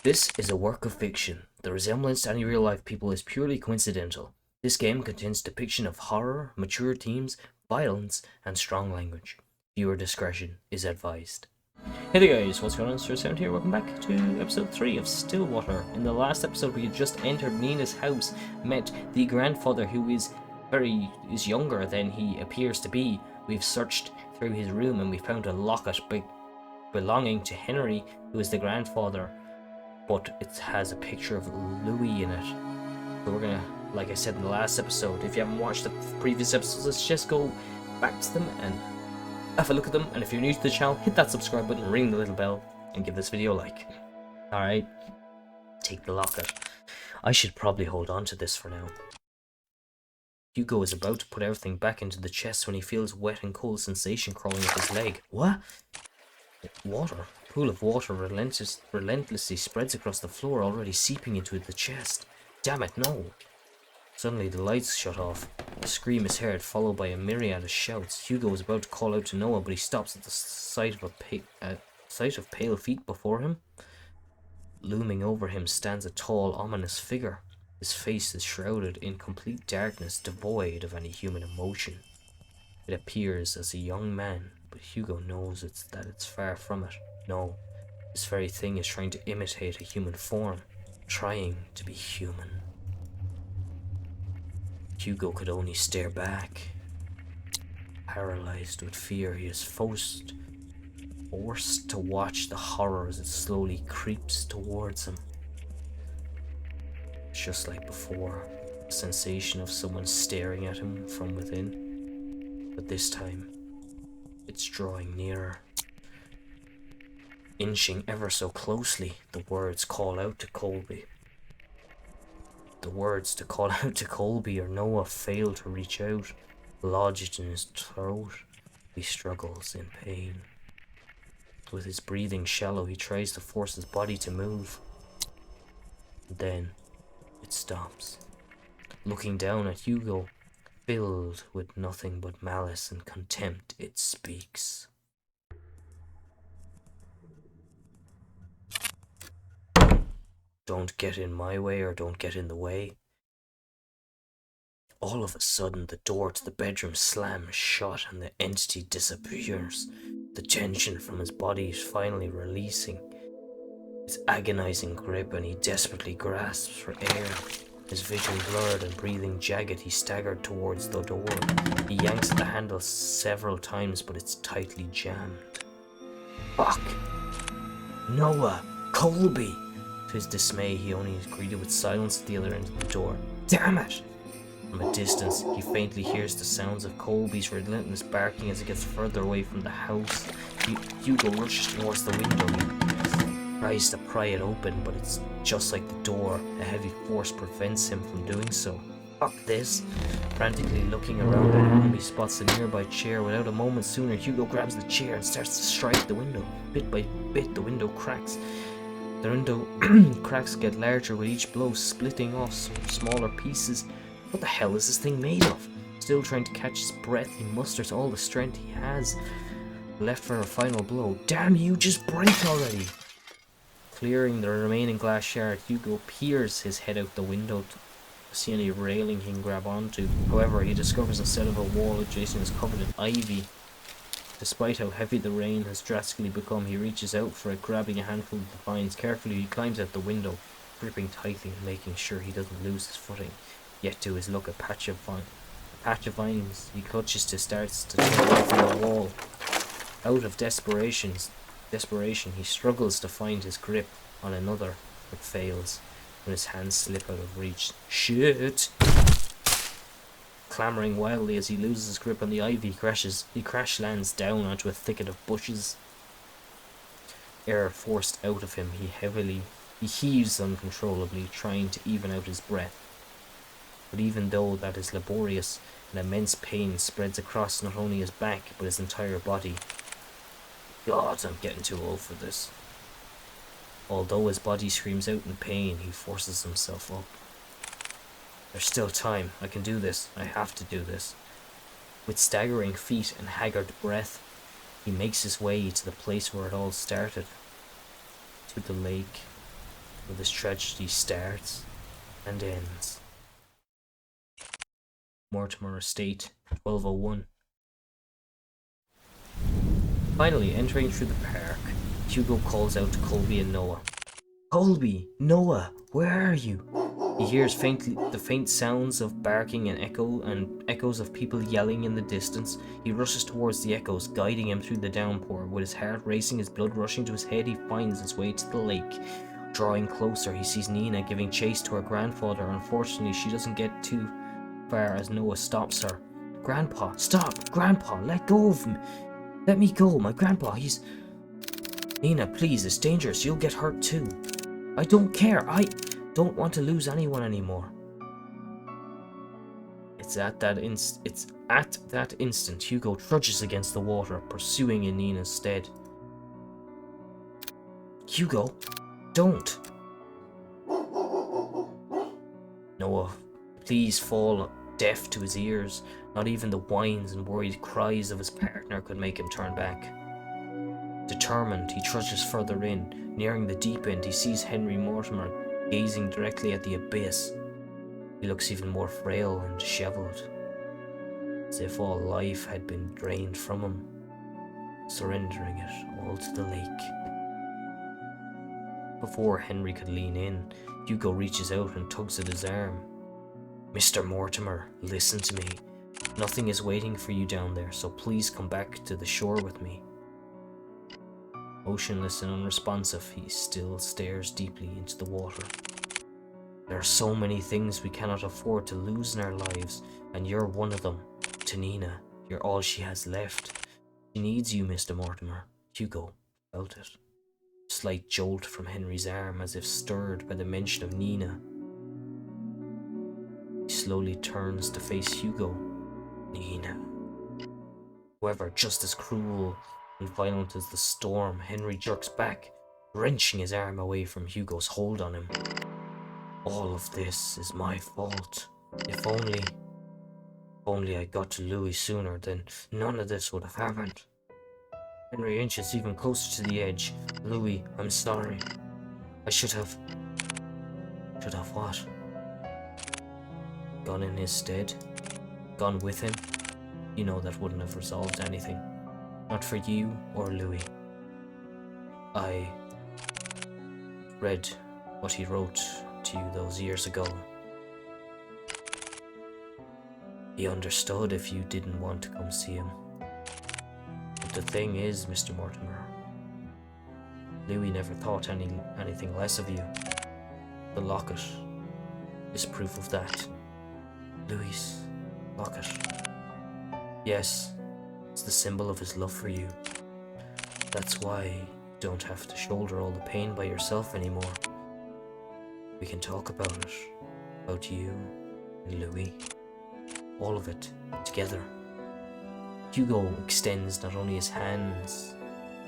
This is a work of fiction. The resemblance to any real-life people is purely coincidental. This game contains depiction of horror, mature themes, violence, and strong language. Viewer discretion is advised. Hey there guys, what's going on? Sound here. Welcome back to episode 3 of StillWater. In the last episode we had just entered Nina's house, met the grandfather who is younger than he appears to be. We've searched through his room and we found a locket belonging to Henry, who is the grandfather, but it has a picture of Louis in it. So we're gonna, like I said in the last episode, if you haven't watched the previous episodes, let's just go back to them and have a look at them. And if you're new to the channel, hit that subscribe button, ring the little bell, and give this video a like. Alright, take the locket. I should probably hold on to this for now. Hugo is about to put everything back into the chest when he feels wet and cold sensation crawling up his leg. What? Water. A pool of water relentlessly spreads across the floor, already seeping into the chest. Damn it, no. Suddenly the lights shut off. A scream is heard, followed by a myriad of shouts. Hugo is about to call out to Noah, but he stops at the sight of pale feet before him. Looming over him stands a tall, ominous figure. His face is shrouded in complete darkness, devoid of any human emotion. It appears as a young man, but Hugo knows that it's far from it. No, this very thing is trying to imitate a human form, trying to be human. Hugo could only stare back. Paralyzed with fear, he is forced to watch the horror as it slowly creeps towards him. Just like before, the sensation of someone staring at him from within, but this time, it's drawing nearer. Inching ever so closely, the words call out to Colby. The words to call out to Colby or Noah fail to reach out. Lodged in his throat, he struggles in pain. With his breathing shallow, he tries to force his body to move. Then, it stops. Looking down at Hugo, filled with nothing but malice and contempt, it speaks. Don't get in my way, or don't get in the way. All of a sudden, the door to the bedroom slams shut and the entity disappears. The tension from his body is finally releasing its agonizing grip, and he desperately grasps for air. His vision blurred and breathing jagged, he staggered towards the door. He yanks at the handle several times, but it's tightly jammed. Fuck! Noah! Colby! To his dismay, he only is greeted with silence at the other end of the door. Damn it! From a distance, he faintly hears the sounds of Colby's relentless barking as he gets further away from the house. Hugo rushes towards the window. He tries to pry it open, but it's just like the door. A heavy force prevents him from doing so. Fuck this! Frantically looking around the room, he spots a nearby chair. Without a moment sooner, Hugo grabs the chair and starts to strike the window. Bit by bit, the window cracks. The window cracks get larger with each blow, splitting off smaller pieces. What the hell is this thing made of? Still trying to catch his breath, he musters all the strength he has left for a final blow. Damn you, just break already! Clearing the remaining glass shard, Hugo peers his head out the window to see any railing he can grab onto. However, he discovers instead of a wall adjacent is covered in ivy. Despite how heavy the rain has drastically become, he reaches out for it, grabbing a handful of the vines. Carefully, he climbs out the window, gripping tightly and making sure he doesn't lose his footing. Yet to his luck, a patch of vines he clutches to starts to tear away from the wall. Out of desperation, he struggles to find his grip on another, but fails when his hands slip out of reach. Shit! Clamoring wildly as he loses his grip on the ivy, he crash lands down onto a thicket of bushes. Air forced out of him, he heaves uncontrollably, trying to even out his breath. But even though that is laborious, an immense pain spreads across not only his back, but his entire body. God, I'm getting too old for this. Although his body screams out in pain, he forces himself up. There's still time. I can do this. I have to do this. With staggering feet and haggard breath, he makes his way to the place where it all started. To the lake. where this tragedy starts and ends. Mortimer Estate, 1201. Finally, entering through the park, Hugo calls out to Colby and Noah. Colby! Noah! Where are you? He hears the faint sounds of barking and echoes of people yelling in the distance. He rushes towards the echoes, guiding him through the downpour. With his heart racing, his blood rushing to his head, he finds his way to the lake. Drawing closer, he sees Nina giving chase to her grandfather. Unfortunately, she doesn't get too far as Noah stops her. Grandpa, stop! Grandpa, let go of me! Let me go, my grandpa, he's... Nina, please, it's dangerous, you'll get hurt too. I don't care, I don't want to lose anyone anymore. It's at that instant Hugo trudges against the water, pursuing in Nina's stead. Hugo, don't! Noah, please fall deaf to his ears. Not even the whines and worried cries of his partner could make him turn back. Determined, he trudges further in. Nearing the deep end, he sees Henry Mortimer gazing directly at the abyss. He looks even more frail and disheveled, as if all life had been drained from him, surrendering it all to the lake. Before Henry could lean in, Hugo reaches out and tugs at his arm. Mr. Mortimer, listen to me. Nothing is waiting for you down there, so please come back to the shore with me. Motionless and unresponsive, he still stares deeply into the water. There are so many things we cannot afford to lose in our lives, and you're one of them. To Nina, you're all she has left. She needs you, Mr. Mortimer. Hugo felt it. A slight jolt from Henry's arm, as if stirred by the mention of Nina. He slowly turns to face Hugo. Nina. However, just as cruel and violent as the storm, Henry jerks back, wrenching his arm away from Hugo's hold on him. All of this is my fault. If only I got to Louis sooner, then none of this would have happened. Henry inches even closer to the edge. Louis, I'm sorry. I should have what? Gone in his stead? Gone with him? You know that wouldn't have resolved anything. Not for you or Louis. I read what he wrote to you those years ago. He understood if you didn't want to come see him. But the thing is, Mr. Mortimer, Louis never thought anything less of you. The locket is proof of that. Louis' locket. Yes, it's the symbol of his love for you. That's why you don't have to shoulder all the pain by yourself anymore. We can talk about it. About you and Louis. All of it together. Hugo extends not only his hands,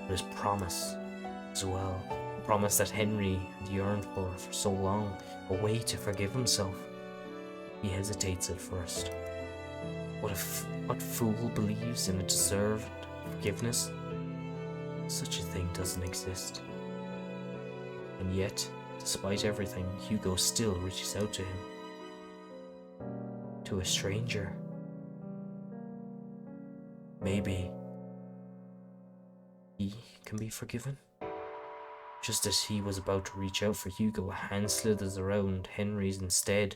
but his promise as well. A promise that Henry had yearned for so long. A way to forgive himself. He hesitates at first. What fool believes in a deserved forgiveness? Such a thing doesn't exist. And yet, despite everything, Hugo still reaches out to him. To a stranger. Maybe he can be forgiven? Just as he was about to reach out for Hugo, a hand slithers around Henry's instead.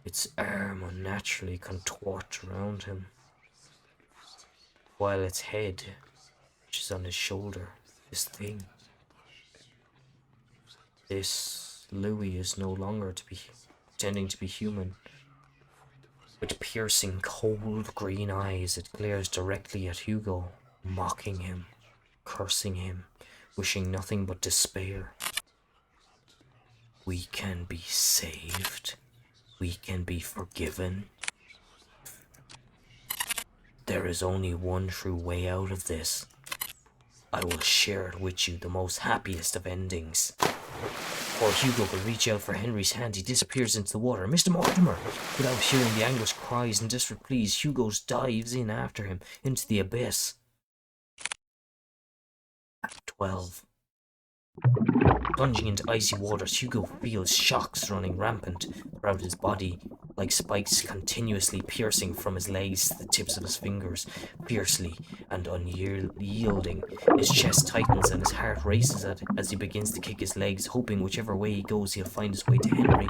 Its arm unnaturally contorts around him, while its head, which is on his shoulder, this thing. This Louis is no longer pretending to be human. With piercing, cold green eyes, it glares directly at Hugo, mocking him, cursing him, wishing nothing but despair. We can be saved. We can be forgiven. There is only one true way out of this. I will share it with you, the most happiest of endings. Before Hugo could reach out for Henry's hand, he disappears into the water. Mr. Mortimer! Without hearing the anguished cries and desperate pleas, Hugo dives in after him, into the abyss. Act 12. Plunging into icy waters, Hugo feels shocks running rampant throughout his body, like spikes continuously piercing from his legs to the tips of his fingers, fiercely and unyielding. His chest tightens and his heart races as he begins to kick his legs, hoping whichever way he goes he'll find his way to Henry.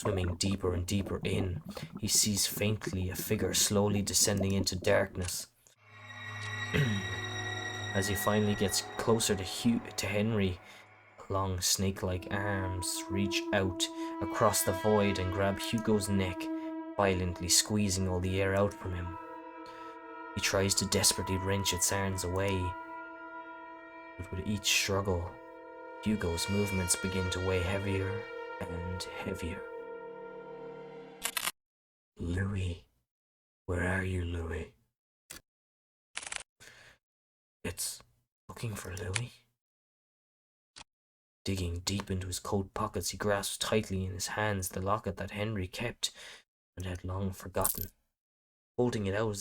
Swimming deeper and deeper in, he sees faintly a figure slowly descending into darkness. As he finally gets closer to Henry, long snake-like arms reach out across the void and grab Hugo's neck, violently squeezing all the air out from him. He tries to desperately wrench its arms away, but with each struggle, Hugo's movements begin to weigh heavier and heavier. Louis, where are you, Louis? It's looking for Louis. Digging deep into his coat pockets, he grasps tightly in his hands the locket that Henry kept and had long forgotten, holding it out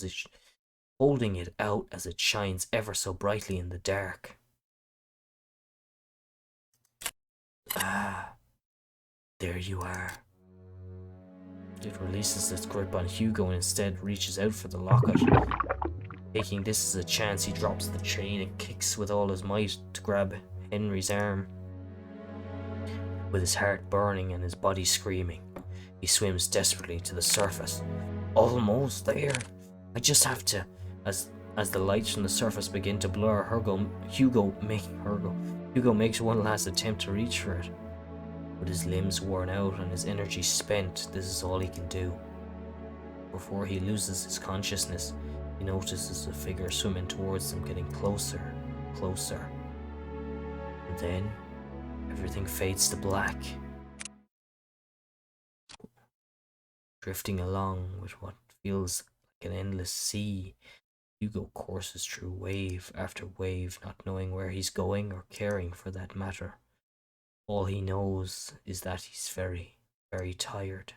as it shines ever so brightly in the dark. Ah, there you are. It releases its grip on Hugo and instead reaches out for the locket. Taking this as a chance, he drops the chain and kicks with all his might to grab Henry's arm. With his heart burning and his body screaming, he swims desperately to the surface. Almost there. I just have to. As the lights from the surface begin to blur, Hugo makes one last attempt to reach for it. With his limbs worn out and his energy spent, this is all he can do. Before he loses his consciousness, he notices a figure swimming towards him, getting closer, closer. And then everything fades to black. Drifting along with what feels like an endless sea, Hugo courses through wave after wave, not knowing where he's going or caring for that matter. All he knows is that he's very, very tired.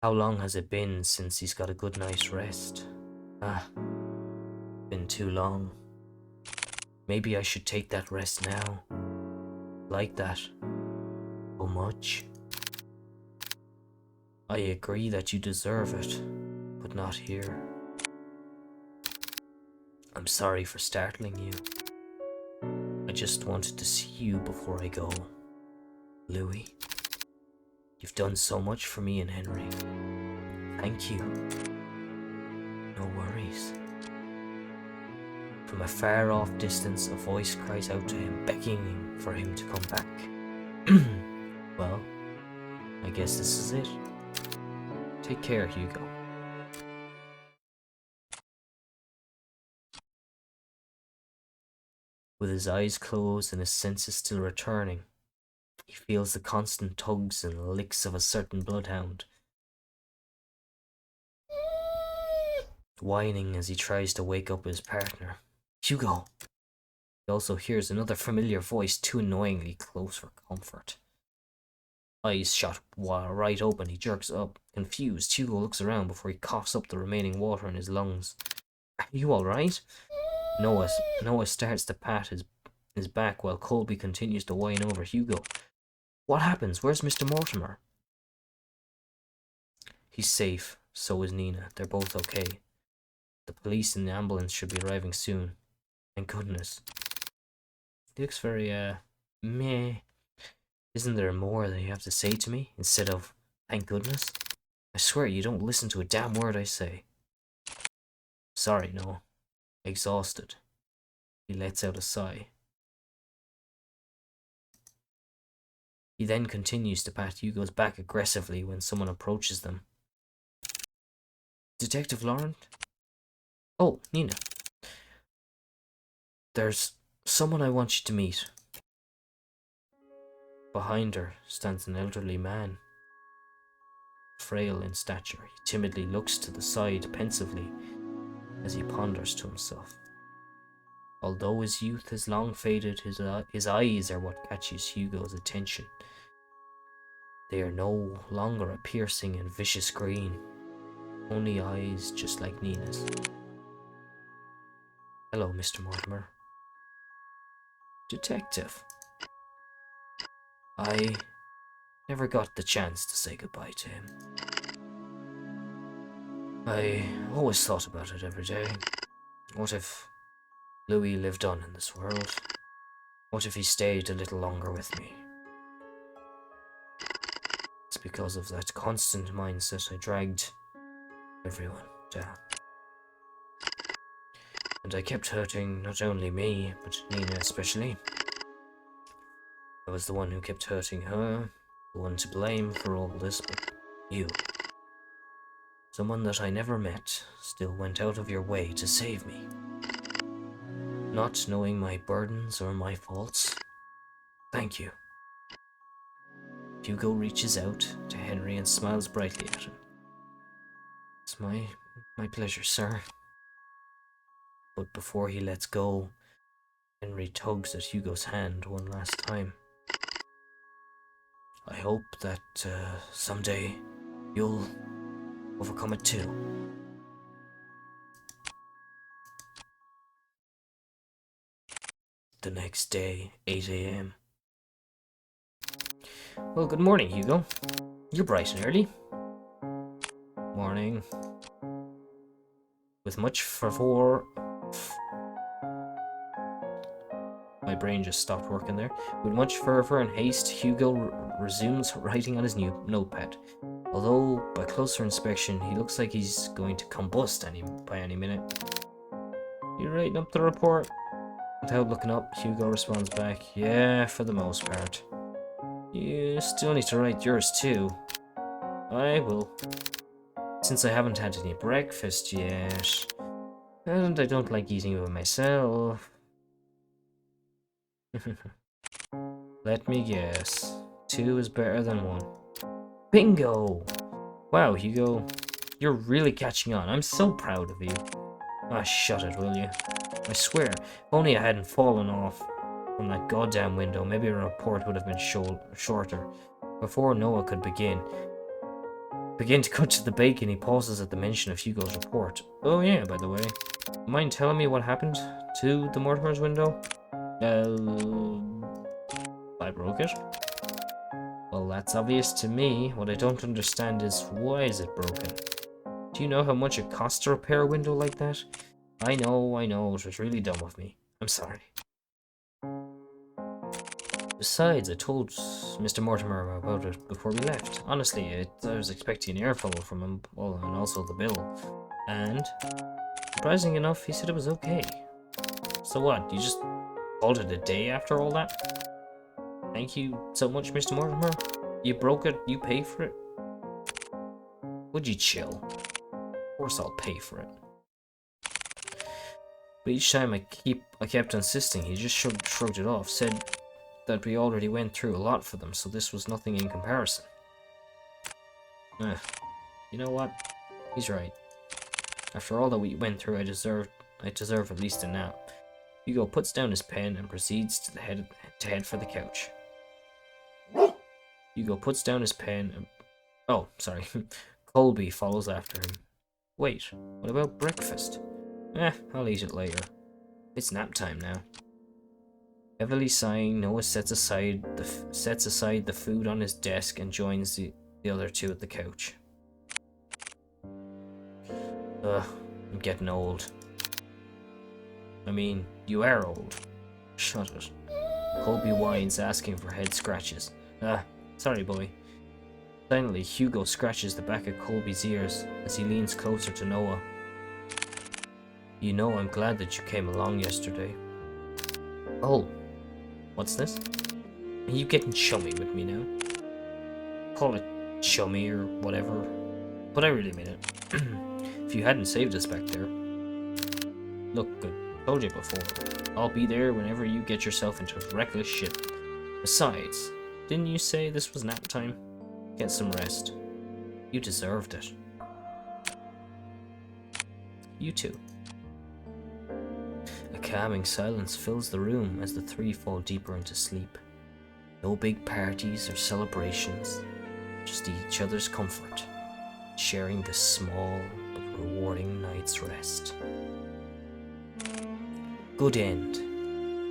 How long has it been since he's got a good night's rest? Been too long. Maybe I should take that rest now. Like that. So much. I agree that you deserve it, but not here. I'm sorry for startling you. I just wanted to see you before I go. Louis, you've done so much for me and Henry. Thank you. No worries. From a far off distance, a voice cries out to him, begging for him to come back. Well, I guess this is it. Take care, Hugo. With his eyes closed and his senses still returning, he feels the constant tugs and licks of a certain bloodhound, whining as he tries to wake up his partner. Hugo! He also hears another familiar voice, too annoyingly close for comfort. Eyes shut right open, he jerks up. Confused, Hugo looks around before he coughs up the remaining water in his lungs. Are you alright? Noah starts to pat his back while Colby continues to whine over Hugo. What happens? Where's Mr. Mortimer? He's safe. So is Nina. They're both okay. The police and the ambulance should be arriving soon. Thank goodness. He looks very, meh. Isn't there more that you have to say to me instead of thank goodness? I swear you don't listen to a damn word I say. Sorry, Noah. Exhausted. He lets out a sigh. He then continues to pat Hugo's back aggressively when someone approaches them. Detective Laurent? Oh, Nina. There's someone I want you to meet. Behind her stands an elderly man. Frail in stature, he timidly looks to the side pensively as he ponders to himself. Although his youth has long faded, his eyes are what catches Hugo's attention. They are no longer a piercing and vicious green, only eyes just like Nina's. Hello, Mr. Mortimer. detective. I never got the chance to say goodbye to him. I always thought about it every day. What if Louis lived on in this world? What if he stayed a little longer with me? It's because of that constant mindset I dragged everyone down. And I kept hurting not only me, but Nina especially. I was the one who kept hurting her, the one to blame for all this, but you, someone that I never met, still went out of your way to save me. Not knowing my burdens or my faults. Thank you. Hugo reaches out to Henry and smiles brightly at him. It's my pleasure, sir. But before he lets go, Henry tugs at Hugo's hand one last time. I hope that someday you'll overcome it too. The next day, 8 a.m. Well, good morning, Hugo. You're bright and early. Morning. With much fervor... My brain just stopped working there. With much fervor and haste, Hugo resumes writing on his new notepad. Although, by closer inspection, he looks like he's going to combust by any minute. You writing up the report? Without looking up, Hugo responds back, yeah, for the most part. You still need to write yours too. I will. Since I haven't had any breakfast yet, and I don't like eating it by myself. Let me guess. 2 is better than 1. Bingo! Wow, Hugo, you're really catching on. I'm so proud of you. Ah, shut it, will you? I swear, if only I hadn't fallen off from that goddamn window, maybe a report would have been shorter. Before Noah could begin to cut to the bacon, he pauses at the mention of Hugo's report. Oh yeah, by the way, mind telling me what happened to the Mortimer's window? I broke it. Well, that's obvious to me. What I don't understand is, why is it broken? Do you know how much it costs to repair a window like that? I know, it was really dumb of me. I'm sorry. Besides, I told Mr. Mortimer about it before we left. Honestly, I was expecting an earful from him, well, and also the bill. And, surprising enough, he said it was okay. So what, you just called it a day after all that? Thank you so much, Mr. Mortimer. You broke it, you paid for it. Would you chill? Of course I'll pay for it. But each time I kept insisting, he just shrugged it off, said that we already went through a lot for them, so this was nothing in comparison. You know what? He's right. After all that we went through, I deserve at least a nap. Hugo puts down his pen and proceeds to head for the couch. Hugo puts down his pen and... Oh, sorry. Colby follows after him. Wait, what about breakfast? I'll eat it later. It's nap time now. Heavily sighing, Noah sets aside the food on his desk and joins the other two at the couch. I'm getting old. I mean, you are old. Shut it. Colby whines, asking for head scratches. Sorry, boy. Finally, Hugo scratches the back of Colby's ears as he leans closer to Noah. You know, I'm glad that you came along yesterday. Oh, what's this? Are you getting chummy with me now? Call it chummy or whatever, but I really mean it. If you hadn't saved us back there. Look, I told you before. I'll be there whenever you get yourself into reckless shit. Besides, didn't you say this was nap time? Get some rest. You deserved it. You too. A calming silence fills the room as the three fall deeper into sleep. No big parties or celebrations, just each other's comfort, sharing this small but rewarding night's rest. Good end.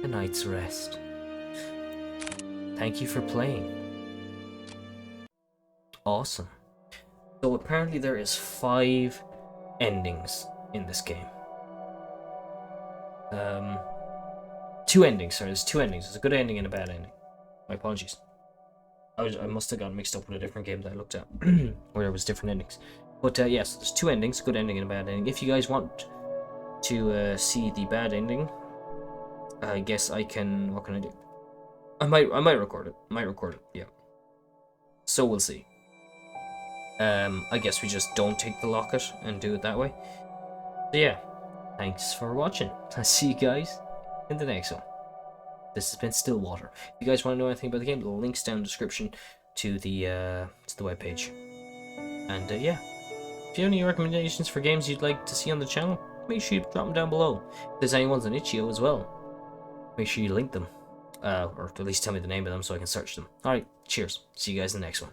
A night's rest. thank you for playing. Awesome. So apparently there is 5 endings in this game. 2 endings, sorry, there's 2 endings. There's a good ending and a bad ending. My apologies. I must have gotten mixed up with a different game that I looked at, where there was different endings. But yes, there's 2 endings, good ending and a bad ending. If you guys want to see the bad ending, I guess I can. What can I do? I might record it. Yeah. So we'll see. I guess we just don't take the locket and do it that way. So yeah, thanks for watching. I'll see you guys in the next one. This has been StillWater. If you guys want to know anything about the game, the link's down in the description to the webpage. And yeah, if you have any recommendations for games you'd like to see on the channel, make sure you drop them down below. If there's any ones on itch.io as well, make sure you link them. Or at least tell me the name of them so I can search them. Alright, cheers. See you guys in the next one.